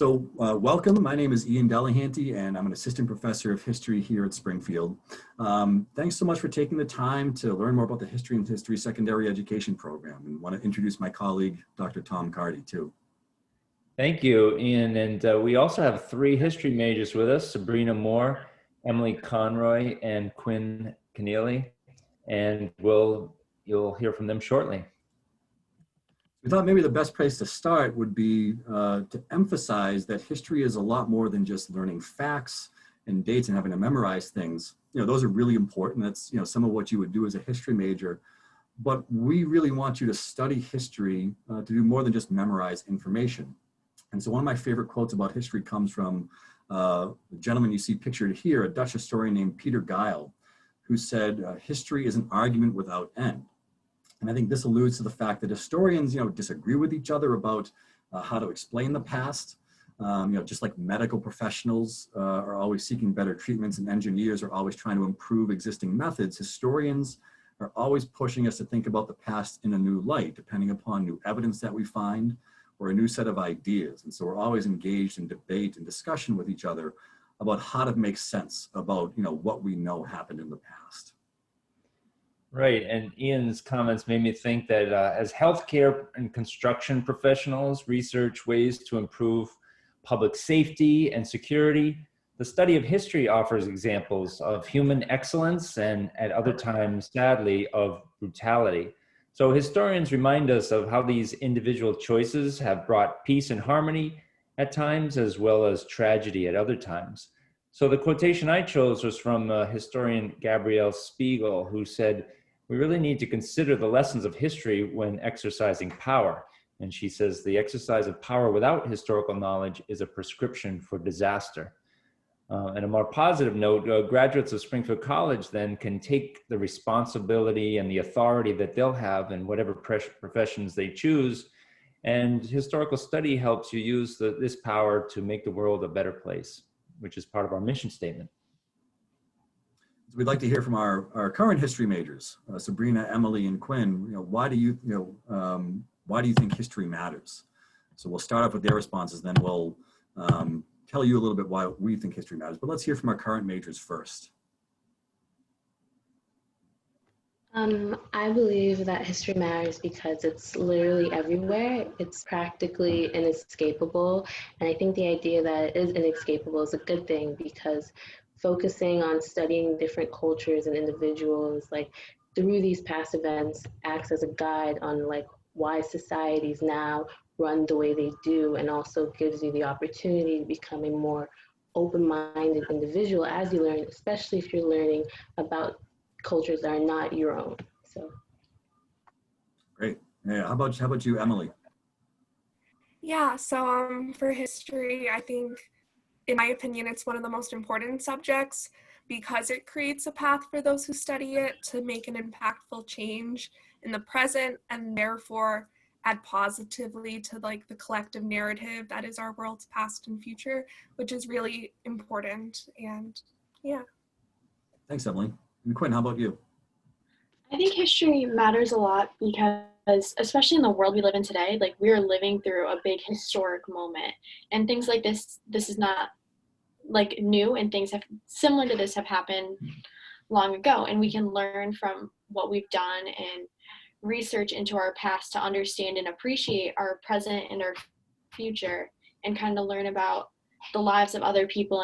Welcome. My name is Ian Delahanty, and I'm an assistant professor of history here at Springfield. Thanks so much for taking the time to learn more about the history and history secondary education program. And want to introduce my colleague, Dr. Tom Carty, too. Thank you, Ian. And we also have three history majors with us: Sabrina Moore, Emily Conroy, and Quinn Keneally. And you'll hear from them shortly. We thought maybe the best place to start would be to emphasize that history is a lot more than just learning facts and dates and having to memorize things. Those are really important. That's, some of what you would do as a history major. But we really want you to study history to do more than just memorize information. And so one of my favorite quotes about history comes from the gentleman you see pictured here, a Dutch historian named Peter Geil, who said, history is an argument without end. And I think this alludes to the fact that historians, disagree with each other about how to explain the past. Just like medical professionals are always seeking better treatments and engineers are always trying to improve existing methods, historians are always pushing us to think about the past in a new light, depending upon new evidence that we find or a new set of ideas. And so we're always engaged in debate and discussion with each other about how to make sense about, what we know happened in the past. Right, and Ian's comments made me think that as healthcare and construction professionals research ways to improve public safety and security, the study of history offers examples of human excellence and at other times, sadly, of brutality. So historians remind us of how these individual choices have brought peace and harmony at times, as well as tragedy at other times. So the quotation I chose was from historian Gabrielle Spiegel, who said, "We really need to consider the lessons of history when exercising power." And she says, "The exercise of power without historical knowledge is a prescription for disaster." And a more positive note, graduates of Springfield College then can take the responsibility and the authority that they'll have in whatever professions they choose. And historical study helps you use this power to make the world a better place, which is part of our mission statement. We'd like to hear from our current history majors, Sabrina, Emily, and Quinn. Why do you think history matters? So we'll start off with their responses, then we'll tell you a little bit why we think history matters. But let's hear from our current majors first. I believe that history matters because it's literally everywhere. It's practically inescapable. And I think the idea that it is inescapable is a good thing, because focusing on studying different cultures and individuals, through these past events, acts as a guide on why societies now run the way they do, and also gives you the opportunity to become a more open-minded individual as you learn, especially if you're learning about cultures that are not your own. So great. Yeah, how about you, Emily? Yeah, so for history, I think, in my opinion, it's one of the most important subjects because it creates a path for those who study it to make an impactful change in the present, and therefore add positively to the collective narrative that is our world's past and future, which is really important. And yeah. Thanks, Emily. And Quinn, how about you? I think history matters a lot because, especially in the world we live in today, we're living through a big historic moment, and things like this is not new, and things similar to this have happened long ago, and we can learn from what we've done and research into our past to understand and appreciate our present and our future, and kind of learn about the lives of other people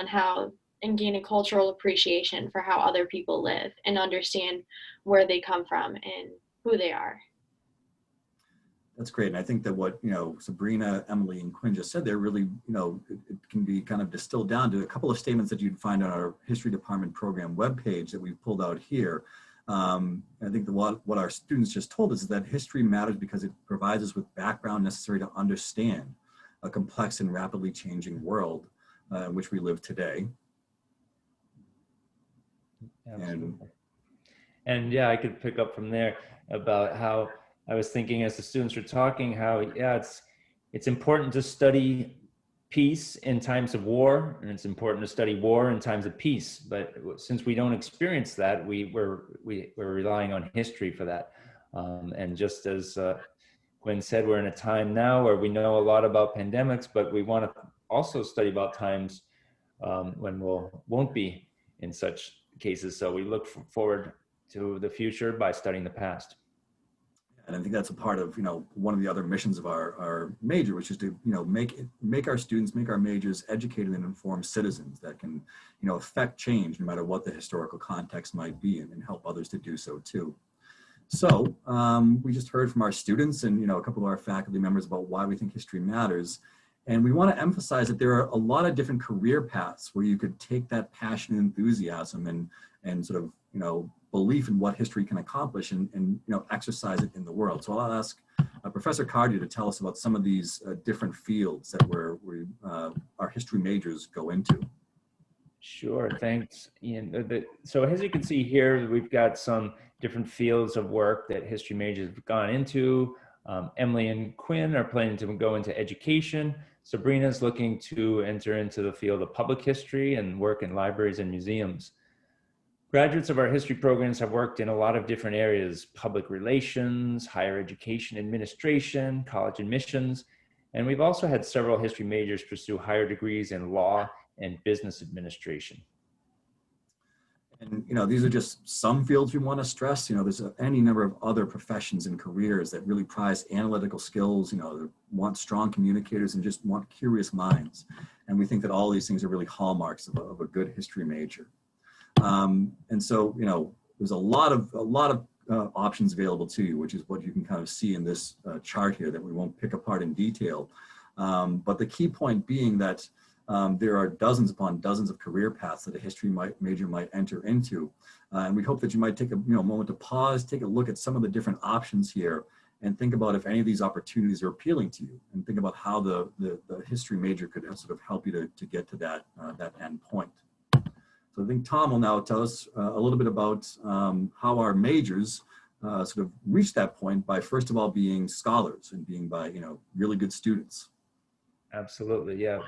and gain a cultural appreciation for how other people live and understand where they come from and who they are. That's great. And I think that what, Sabrina, Emily, and Quinn just said there really, it can be kind of distilled down to a couple of statements that you'd find on our history department program webpage that we've pulled out here. I think what our students just told us is that history matters because it provides us with background necessary to understand a complex and rapidly changing world in which we live today. Absolutely. And yeah, I could pick up from there about how I was thinking as the students were talking, how it's important to study peace in times of war, and it's important to study war in times of peace. But since we don't experience that, we're relying on history for that. And just as Quinn said, we're in a time now where we know a lot about pandemics, but we want to also study about times when won't be in such cases. So we look forward to the future by studying the past. And I think that's a part of, one of the other missions of our major, which is to, make our students, make our majors educated and informed citizens that can, affect change no matter what the historical context might be, and help others to do so too. So we just heard from our students and, a couple of our faculty members about why we think history matters. And we want to emphasize that there are a lot of different career paths where you could take that passion and enthusiasm and sort of, belief in what history can accomplish and exercise it in the world. So I'll ask Professor Cardew to tell us about some of these different fields that our history majors go into. Sure, thanks, Ian. So as you can see here, we've got some different fields of work that history majors have gone into. Emily and Quinn are planning to go into education. Sabrina's looking to enter into the field of public history and work in libraries and museums. Graduates of our history programs have worked in a lot of different areas: public relations, higher education administration, college admissions, and we've also had several history majors pursue higher degrees in law and business administration. And, these are just some fields we want to stress. There's any number of other professions and careers that really prize analytical skills, that want strong communicators and just want curious minds. And we think that all these things are really hallmarks of a good history major. And so, there's a lot of options available to you, which is what you can kind of see in this chart here that we won't pick apart in detail. But the key point being that there are dozens upon dozens of career paths that a history major might enter into. And we hope that you might take a moment to pause, take a look at some of the different options here, and think about if any of these opportunities are appealing to you, and think about how the history major could sort of help you to get to that end point. So I think Tom will now tell us a little bit about how our majors sort of reach that point by, first of all, being scholars and being by, really good students. Absolutely, yeah.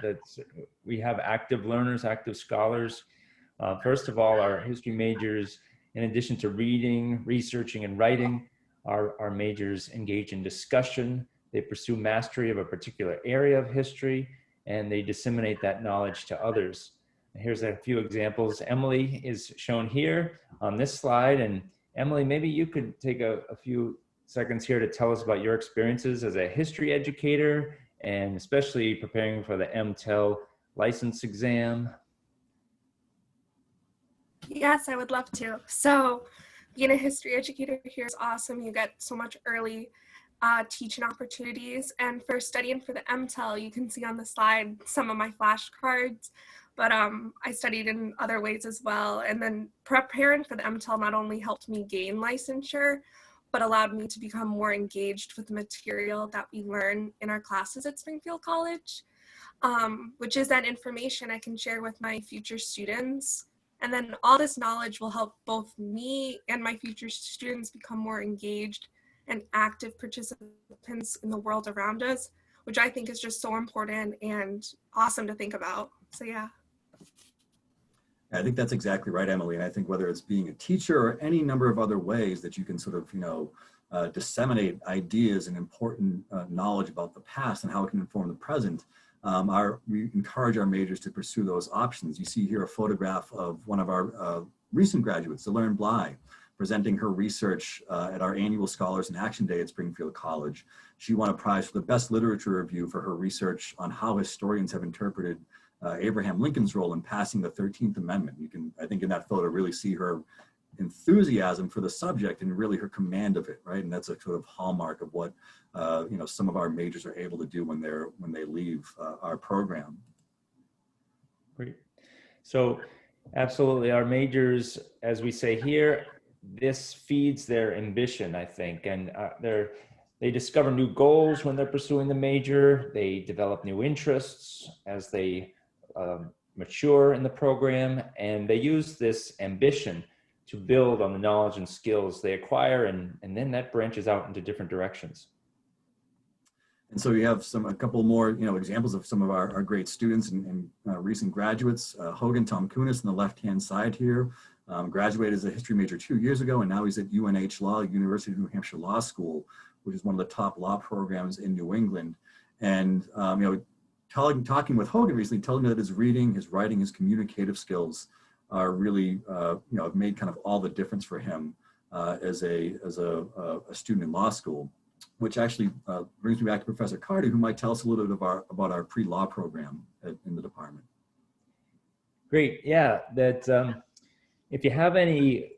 We have active learners, active scholars. First of all, our history majors, in addition to reading, researching, and writing, our majors engage in discussion. They pursue mastery of a particular area of history, and they disseminate that knowledge to others. Here's a few examples. Emily is shown here on this slide. And Emily, maybe you could take a few seconds here to tell us about your experiences as a history educator, and especially preparing for the MTEL license exam. Yes, I would love to. So being a history educator here is awesome. You get so much early teaching opportunities. And for studying for the MTEL, you can see on the slide some of my flashcards. But I studied in other ways as well. And then preparing for the MTEL not only helped me gain licensure, but allowed me to become more engaged with the material that we learn in our classes at Springfield College, which is that information I can share with my future students. And then all this knowledge will help both me and my future students become more engaged and active participants in the world around us, which I think is just so important and awesome to think about. So yeah. I think that's exactly right, Emily. And I think whether it's being a teacher or any number of other ways that you can sort of, disseminate ideas and important knowledge about the past and how it can inform the present, we encourage our majors to pursue those options. You see here a photograph of one of our recent graduates, Delaren Bly, presenting her research at our annual Scholars in Action Day at Springfield College. She won a prize for the best literature review for her research on how historians have interpreted Abraham Lincoln's role in passing the 13th Amendment. You can, I think in that photo, really see her enthusiasm for the subject and really her command of it, right? And that's a sort of hallmark of what some of our majors are able to do when they leave our program. Great. So absolutely, our majors, as we say here, this feeds their ambition, I think, and they discover new goals when they're pursuing the major. They develop new interests as they mature in the program, and they use this ambition to build on the knowledge and skills they acquire, and then that branches out into different directions. And so we have a couple more examples of some of our great students and recent graduates. Hogan Tom Kunis on the left-hand side here, graduated as a history major 2 years ago, and now he's at UNH Law, University of New Hampshire Law School, which is one of the top law programs in New England. And talking with Hogan recently, telling me that his reading, his writing, his communicative skills are really, have made kind of all the difference for him as a student in law school, which actually brings me back to Professor Carty, who might tell us a little bit about our pre-law program in the department. Great, yeah, if you have any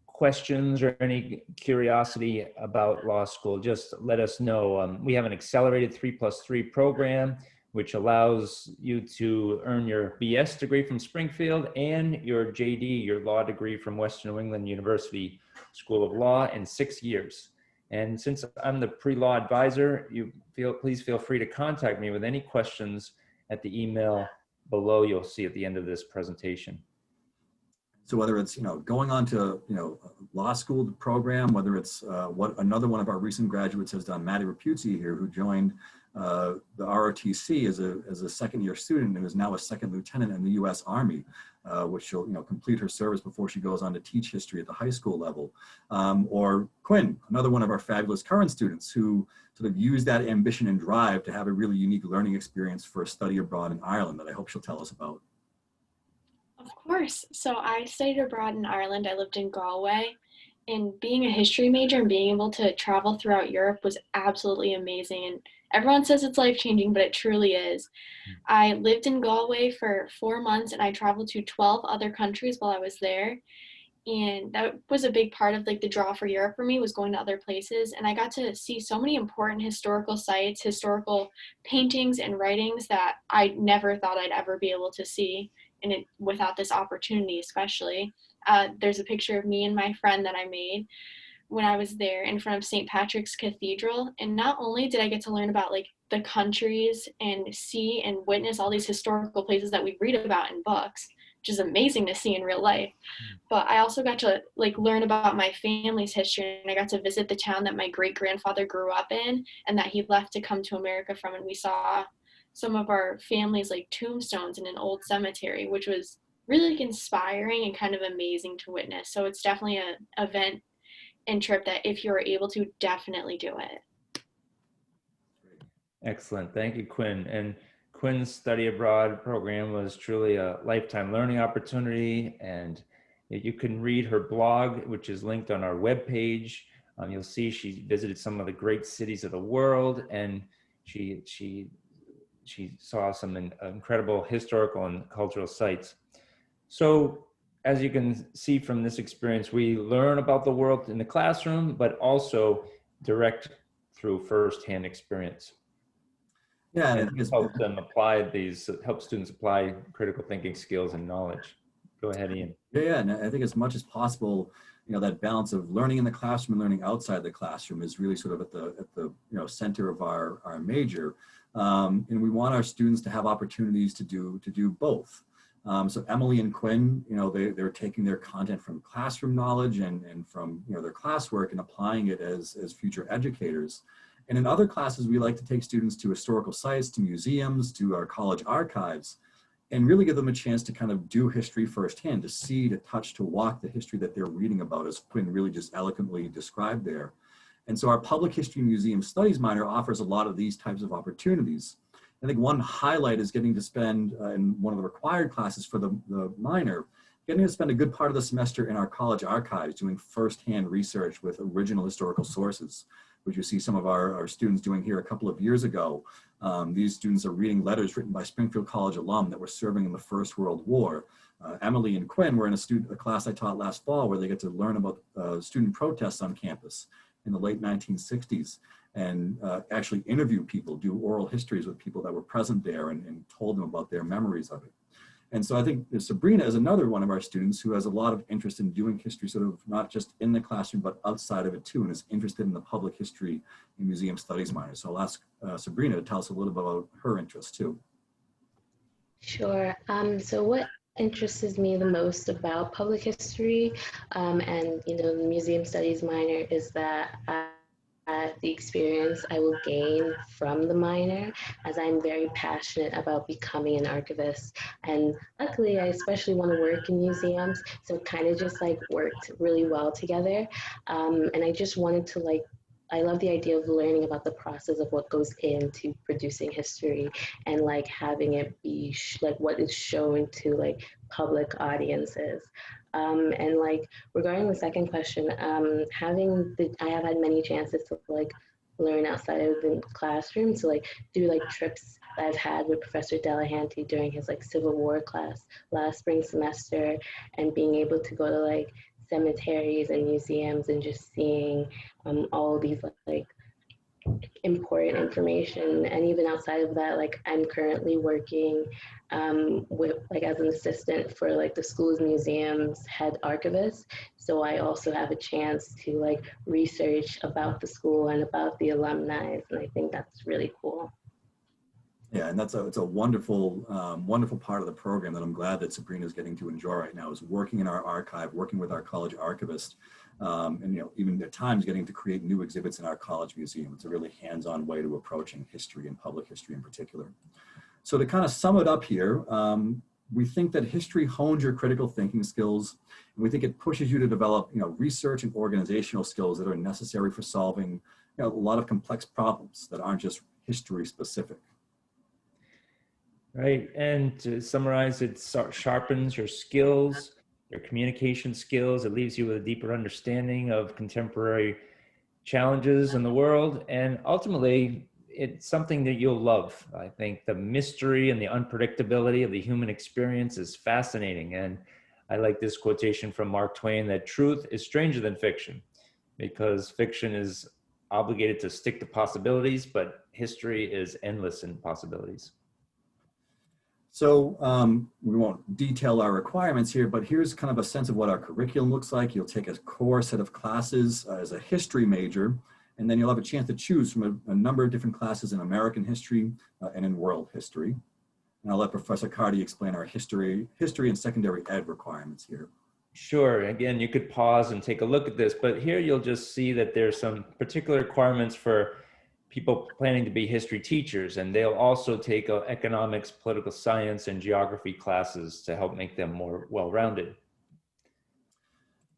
questions or any curiosity about law school, just let us know. We have an accelerated 3+3 program, which allows you to earn your BS degree from Springfield and your JD, your law degree from Western New England University School of Law in 6 years. And since I'm the pre-law advisor, please feel free to contact me with any questions at the email below you'll see at the end of this presentation. So whether it's, going on to, law school program, whether it's what another one of our recent graduates has done, Maddie Rapuzzi here, who joined the ROTC as a second-year student and is now a second lieutenant in the U.S. Army, which she'll, complete her service before she goes on to teach history at the high school level. Or Quinn, another one of our fabulous current students who sort of used that ambition and drive to have a really unique learning experience for a study abroad in Ireland that I hope she'll tell us about. Of course. So I studied abroad in Ireland. I lived in Galway, and being a history major and being able to travel throughout Europe was absolutely amazing. And everyone says it's life-changing, but it truly is. I lived in Galway for 4 months, and I traveled to 12 other countries while I was there. And that was a big part of the draw for Europe for me, was going to other places. And I got to see so many important historical sites, historical paintings and writings that I never thought I'd ever be able to see without this opportunity, especially. There's a picture of me and my friend that I made when I was there in front of St. Patrick's Cathedral. And not only did I get to learn about the countries and see and witness all these historical places that we read about in books, which is amazing to see in real life, but I also got to learn about my family's history, and I got to visit the town that my great-grandfather grew up in and that he left to come to America from. And we saw some of our family's tombstones in an old cemetery, which was really inspiring and kind of amazing to witness. So it's definitely an event and trip that if you're able to, definitely do it. Excellent. Thank you, Quinn. And Quinn's study abroad program was truly a lifetime learning opportunity. And you can read her blog, which is linked on our webpage. You'll see she visited some of the great cities of the world, and she saw some incredible historical and cultural sites. So as you can see from this experience, we learn about the world in the classroom, but also direct through firsthand experience. Yeah, and it helps students apply critical thinking skills and knowledge. Go ahead, Ian. Yeah, and I think as much as possible, that balance of learning in the classroom and learning outside the classroom is really sort of at the center of our major. And we want our students to have opportunities to do both. So Emily and Quinn, they're taking their content from classroom knowledge and from their classwork and applying it as future educators. And in other classes, we like to take students to historical sites, to museums, to our college archives, and really give them a chance to kind of do history firsthand, to see, to touch, to walk the history that they're reading about, as Quinn really just eloquently described there. And so our public history museum studies minor offers a lot of these types of opportunities. I think one highlight is getting to spend in one of the required classes for the minor, getting to spend a good part of the semester in our college archives doing firsthand research with original historical sources, which you see some of our students doing here a couple of years ago. These students are reading letters written by Springfield College alum that were serving in the First World War. Emily and Quinn were in a class I taught last fall where they get to learn about student protests on campus in the late 1960s and actually interview people, do oral histories with people that were present there and told them about their memories of it. And so I think Sabrina is another one of our students who has a lot of interest in doing history, sort of not just in the classroom, but outside of it too, and is interested in the public history and museum studies minor. So I'll ask Sabrina to tell us a little bit about her interests too. Sure. So what interests me the most about public history and the museum studies minor is that the experience I will gain from the minor, as I'm very passionate about becoming an archivist. And luckily, I especially want to work in museums, so it kind of just worked really well together. And I just wanted to I love the idea of learning about the process of what goes into producing history and like having it be like what is shown to like public audiences. And like regarding the second question, I have had many chances to like learn outside of the classroom, to like do like trips I've had with Professor Delahanty during his like Civil War class last spring semester, and being able to go to like cemeteries and museums and just seeing all these like important information. And even outside of that, like I'm currently working with like as an assistant for like the school's museum's head archivist, so I also have a chance to like research about the school and about the alumni, and I think that's really cool. Yeah, and it's a wonderful, wonderful part of the program that I'm glad that Sabrina is getting to enjoy right now, is working in our archive, working with our college archivist, and even at times getting to create new exhibits in our college museum. It's a really hands-on way to approaching history and public history in particular. So to kind of sum it up here, we think that history hones your critical thinking skills, and we think it pushes you to develop research and organizational skills that are necessary for solving a lot of complex problems that aren't just history specific. Right, and to summarize, it sharpens your skills, your communication skills. It leaves you with a deeper understanding of contemporary challenges in the world, and ultimately, it's something that you'll love. I think the mystery and the unpredictability of the human experience is fascinating, and I like this quotation from Mark Twain that truth is stranger than fiction, because fiction is obligated to stick to possibilities, but history is endless in possibilities. So we won't detail our requirements here, but here's kind of a sense of what our curriculum looks like. You'll take a core set of classes as a history major, and then you'll have a chance to choose from a number of different classes in American history and in world history. And I'll let Professor Carty explain our history and secondary ed requirements here. Sure. Again, you could pause and take a look at this, but here you'll just see that there's some particular requirements for people planning to be history teachers, and they'll also take economics, political science, and geography classes to help make them more well-rounded.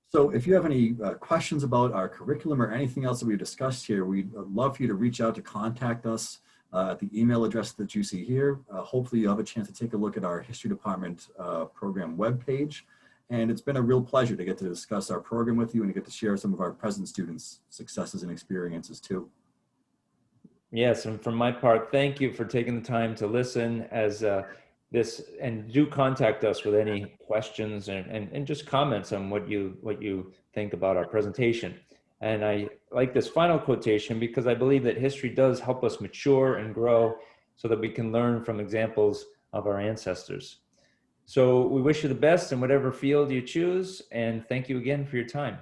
So if you have any questions about our curriculum or anything else that we've discussed here, we'd love for you to reach out to contact us at the email address that you see here. Hopefully you'll have a chance to take a look at our history department program webpage. And it's been a real pleasure to get to discuss our program with you and to get to share some of our present students' successes and experiences too. Yes, and from my part, thank you for taking the time to listen and do contact us with any questions and just comments on what you think about our presentation. And I like this final quotation because I believe that history does help us mature and grow so that we can learn from examples of our ancestors. So we wish you the best in whatever field you choose, and thank you again for your time.